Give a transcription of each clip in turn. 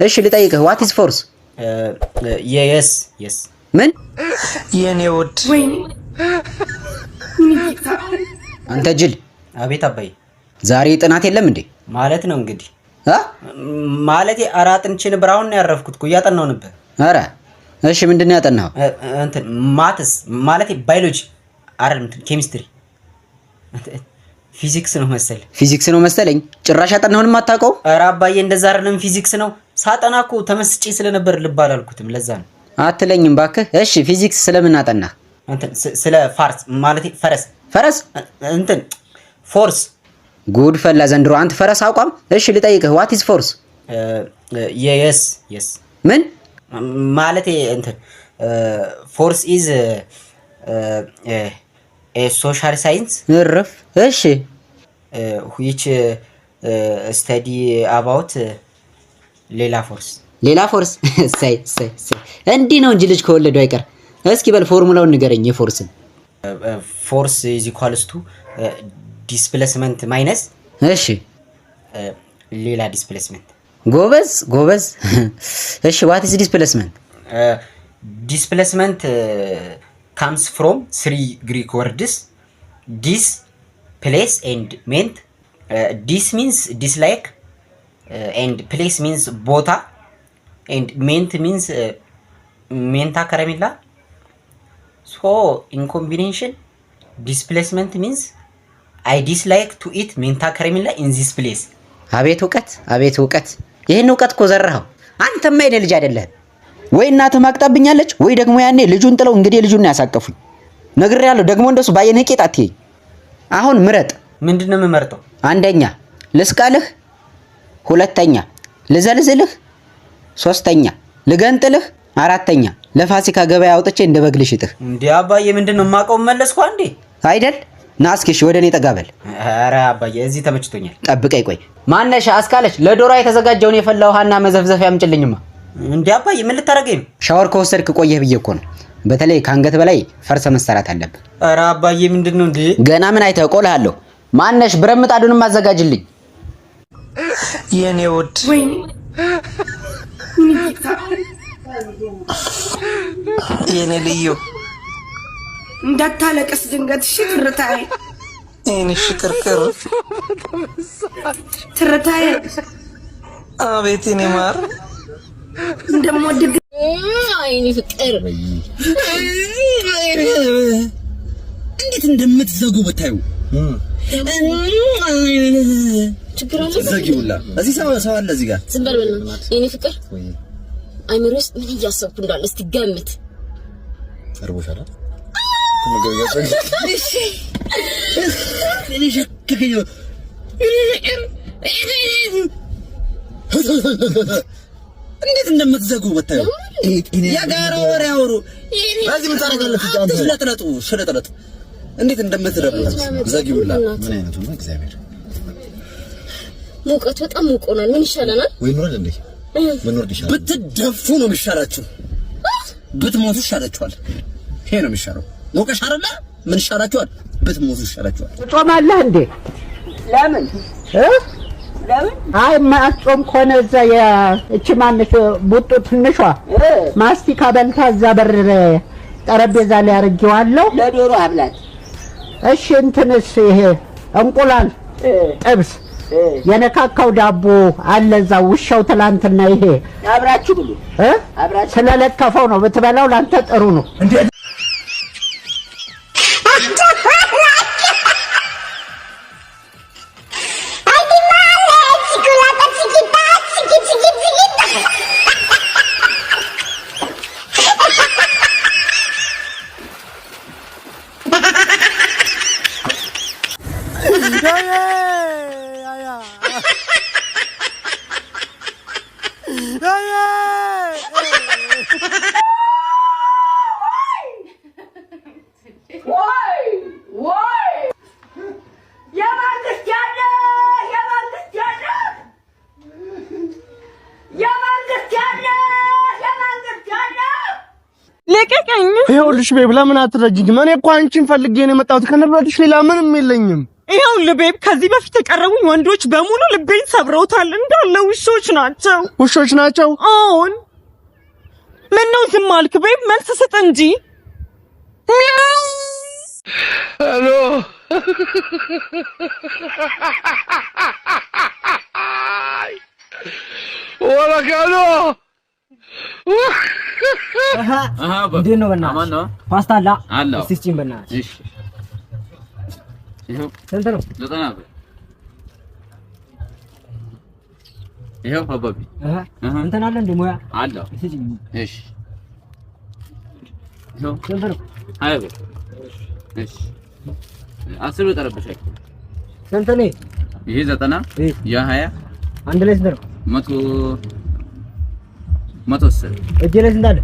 እሺ ልጠይቅህ what is force? yes ምን የኔ ውድ አንተ ጅል። አቤት አባዬ ዛሬ ጥናት የለም እንዴ? ማለት ነው እንግዲህ ማለት አራጥንችን ብራውን ያረፍኩት እኮ እያጠናው ነበር። አረ እሺ ምንድነው ያጠናው? እንትን ማትስ ማለት ባዮሎጂ አይደለም ኬሚስትሪ ፊዚክስ ነው መሰለኝ። ፊዚክስ ነው መሰለኝ። ጭራሽ ያጠናውንም አታውቀው? አረ አባዬ እንደዛ አይደለም ፊዚክስ ነው። ሳጠና እኮ ተመስጬ ስለነበር ልባል አልኩትም ለዛ ነው። አትለኝም ባክህ። እሺ ፊዚክስ ስለምን አጠናህ? እንትን ስለ ፋርስ ማለት ፈረስ እንትን ፎርስ። ጉድ ፈላ ዘንድሮ አንተ ፈረስ አቋም። እሺ ልጠይቅህ what is force? yes ምን ማለት እንትን ፎርስ ኢዝ ሶሻል ሳይንስ እረፍ። እሺ which study about ሌላ ፎርስ ሳይ እንዲህ ነው እንጂ ልጅ ከወለዱ አይቀር። እስኪ በል ፎርሙላውን ንገረኝ የፎርስን። ፎርስ ኢዝ ኢኳልስ ቱ ዲስፕሌስመንት ማይነስ እሺ ሌላ ዲስፕሌስመንት። ጎበዝ እሺ what is displacement? displacement comes from three Greek words dis place and ment. Dis means dislike and place means ቦታ and ment means menta caramella. So in combination displacement means I dislike to eat menta caramella in this place. አቤት እውቀት ይሄን እውቀት እኮ ዘራኸው። አንተማ የኔ ልጅ አይደለህም ወይ? እናትህ ማቅጣብኛለች ወይ ደግሞ ያኔ ልጁን ጥለው እንግዲህ ልጁን ያሳቀፉኝ ነግሬያለሁ። ደግሞ እንደሱ ባየኔ ቄጥ አትይኝ። አሁን ምረጥ። ምንድነው የምመርጠው? አንደኛ ልስቃልህ፣ ሁለተኛ ልዘልዝልህ፣ ሶስተኛ ልገንጥልህ፣ አራተኛ ለፋሲካ ገበያ አውጥቼ እንደ በግ ልሽጥህ። እንዴ አባዬ ምንድነው የማውቀው መለስኩ አንዴ አይደል? ና እስኪ እሺ ወደ እኔ ጠጋ በል። ኧረ አባዬ እዚህ ተመችቶኛል። ጠብቀኝ ቆይ። ማነሽ አስካለች ለዶሮ የተዘጋጀውን የፈላ ውሃና መዘፍዘፊያ አምጪልኝማ። እንዴ አባዬ ምን ልታረገኝ? ሻወር ከወሰድክ ቆየህ ብዬ እኮ ነው። በተለይ ካንገት በላይ ፈርሰ መሰራት አለብህ። ኧረ አባዬ ምንድነው እንዴ? ገና ምን አይተህ ቆልሃለሁ። ማነሽ ብረት ምጣዱንም አዘጋጅልኝ። የኔ ውድ የኔ ልዩ እንዳታለቅስ ድንገት ሽክርታይ የኔ ሽክርክር ትርታይ አቤት የኔ ማር እንደምወድግ አይኔ ፍቅር እንዴት እንደምትዘጉ ብታዩ ችግር አለ። ዘጊውላ እዚህ ሰው አለ እዚህ ጋር ዝም በል በእናትህ የኔ ፍቅር። አይምሮ ውስጥ ምን እያሰብኩ እንዳለ እስቲ ገምት። አርቦሻል እንዴት እንደምትዘጉ ብታዩ የጋራ ወሬ አውሩ። እዚህ ምን ታደርጋለህ? ሽለጥለጡ እንዴት እንደምትረቡት ዘጊውላ። ምን አይነቱ ነው? እግዚአብሔር ሙቀቱ በጣም ሙቆናል። ምን ይሻለናል? ወይ ኑረድ እንዴ? ምን ወርድ ይሻላል? ብትደፉ ነው የሚሻላችሁ። ብትሞቱ ይሻላችኋል። ይሄ ነው የሚሻለው። ሞቀሽ አይደለ? ምን ይሻላችኋል? ብትሞቱ ይሻላችኋል። ጾማለህ እንዴ? ለምን አይ ማጾም ኮነ እዛ እቺ ማነሽ ቡጡ ትንሿ ማስቲካ በልታ እዛ በር ጠረጴዛ ላይ አርጌዋለሁ ለዶሮ አብላት። እሺ እንትንስ ይሄ እንቁላል ጥብስ የነካካው ዳቦ አለ እዛ ውሻው ትላንትና ይሄ አብራችሁ ብሉ አብራችሁ ስለለከፈው ነው ብትበላው ላንተ ጥሩ ነው። ይኸውልሽ ቤብ ለምን አትረጂኝም? እኔ እኮ አንቺን ፈልጌ ነው የመጣሁት። ከነብራትሽ ሌላ ምንም የለኝም። ይሄው ልቤብ ከዚህ በፊት የቀረቡኝ ወንዶች በሙሉ ልቤን ሰብረውታል። እንዳለ ውሾች ናቸው። ውሾች ናቸው? አዎን። ምን ነው ዝም አልክ? ቤብ መልስ ስጥ እንጂ። ሄሎ ወላካሎ እንዴት ነው? በእናትህ ፓስታ አለ? እስቲ ስጪኝ በእናትህ። እሺ ይሄው ስንት ነው? 90 ብር። ይሄው አባቢ እንትን አለ እንደ ሙያ አለ? ስጪኝ። እሺ ይሄው ስንት ነው? 20 ብር። እሺ 10 ብር ጠረበሻ። ስንት ነው? ይሄ 90 ያ 20 አንድ ላይ ስንት ነው? 110 እጄ ላይ ስንት አለ?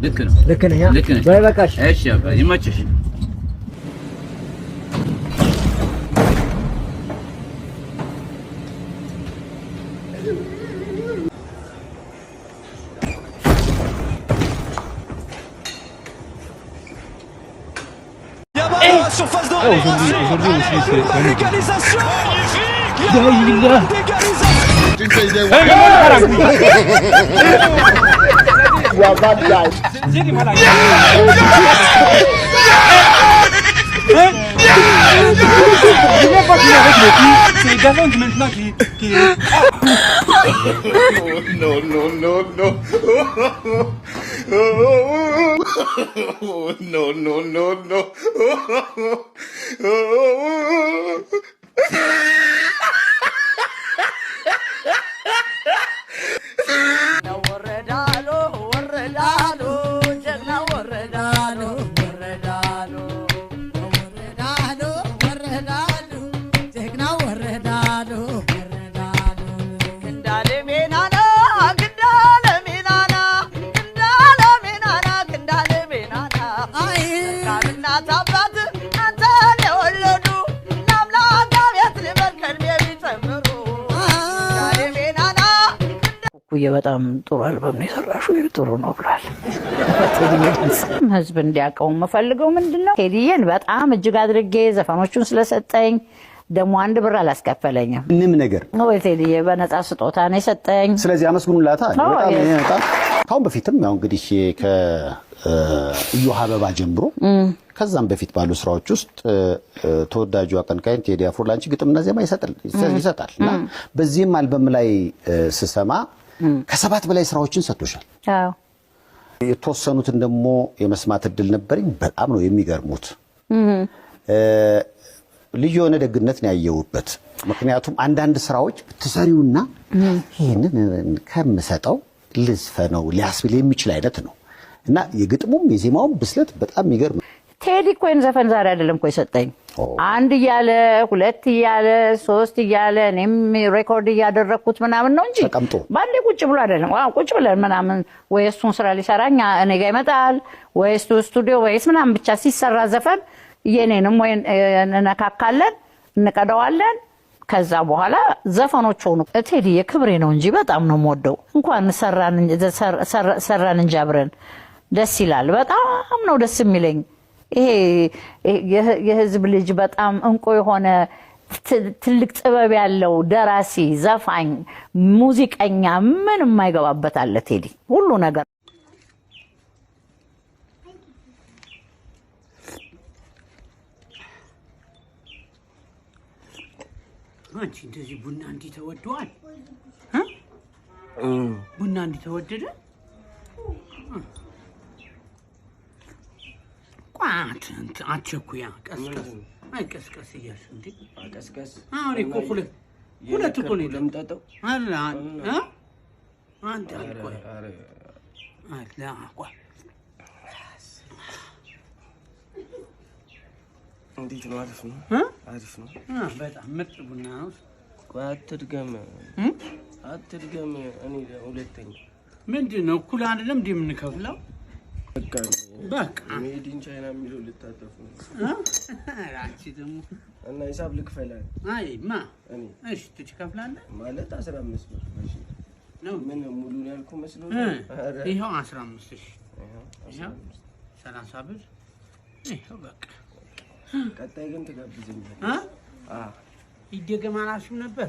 ልክ ነው። ልክ ነህ? ወይ በቃሽ። እሺ አባ ይመችሽ። Surface d'or. Égalisation በጣም ጥሩ አልበም ነው የሰራሽው፣ ጥሩ ነው ብሏል። ህዝብ እንዲያውቀው የምፈልገው ምንድነው ቴዲዬን በጣም እጅግ አድርጌ ዘፈኖቹን ስለሰጠኝ ደግሞ 1 ብር አላስከፈለኝም። ምንም ነገር ነው ቴዲዬ በነፃ ስጦታ ነው የሰጠኝ። ስለዚህ አመስግኑላታ። በጣም ካሁን በፊትም ያው እንግዲህ ከእዮሃ አበባ ጀምሮ ከዛም በፊት ባሉ ስራዎች ውስጥ ተወዳጁ አቀንቃኝ ቴዲ አፍሮ ላንቺ ግጥምና ዜማ ይሰጣል እና በዚህም አልበም ላይ ስሰማ ከ7 በላይ ስራዎችን ሰጥቶሻል። አዎ የተወሰኑትን ደግሞ የመስማት እድል ነበርኝ። በጣም ነው የሚገርሙት። ልዩ የሆነ ደግነት ነው ያየሁበት። ምክንያቱም አንዳንድ ስራዎች ትሰሪውና ይሄንን ከምሰጠው ልዝፈነው ሊያስብል የሚችል አይነት ነው እና የግጥሙም የዜማውም ብስለት በጣም የሚገርም። ቴዲ እኮ ዘፈን ዛሬ አይደለም እኮ የሰጠኝ 1 እያለ 2 እያለ 3 እያለ እኔም ሬኮርድ እያደረኩት ምናምን ነው እንጂ ባንዴ ቁጭ ብሎ አይደለም። ቁጭ ብለን ምናምን ወይ እሱን ስራ ሊሰራኝ እኔ ጋር ይመጣል ወይ ስቱዲዮ ወይስ ምናምን ብቻ ሲሰራ ዘፈን የኔንም ወይ እንነካካለን እንቀዳዋለን። ከዛ በኋላ ዘፈኖች ሆኑ። ቴዲ የክብሬ ነው እንጂ በጣም ነው የምወደው። እንኳን ሰራን እንጂ አብረን ደስ ይላል። በጣም ነው ደስ የሚለኝ። ይሄ የህዝብ ልጅ በጣም እንቁ የሆነ ትልቅ ጥበብ ያለው ደራሲ፣ ዘፋኝ፣ ሙዚቀኛ ምን የማይገባበት አለ ቴዲ ሁሉ ነገር። አንቺ እንደዚህ ቡና እንዲህ ተወዷል? ቡና እንዲህ ተወደደ? ቋት አትቸኩያ፣ ቀስቀስ ቀስቀስ እያልሽ እንዴ? ቀስቀስ አሁን እኮ ሁለት እኮ ነው ለምጣጣው አላ አንተ ቆይ አላ ቆይ እንዴት ነው? አሪፍ ነው። አሪፍ ነው። በጣም ምርጥ ቡና ነው። ቆይ አትድገም። እኔ ሁለተኛ ምንድን ነው እኩል አይደለም እንዴ የምንከፍለው? በቃ ሜዲን ቻይና የሚለው ልታጠፉ ነው። አንቺ ደግሞ እና ሂሳብ ልክፈላል። አይማ እሺ ትከፍላለህ ማለት 15 ብር እሺ ነው። ምን ሙሉ ነው ያልኩ መስሎኝ። ይሄው 15 እሺ ይሄው 30 ብር ይሄው በቃ ቀጣይ ግን ትጋብዘኛለህ። ይደገም አላልሽም ነበር?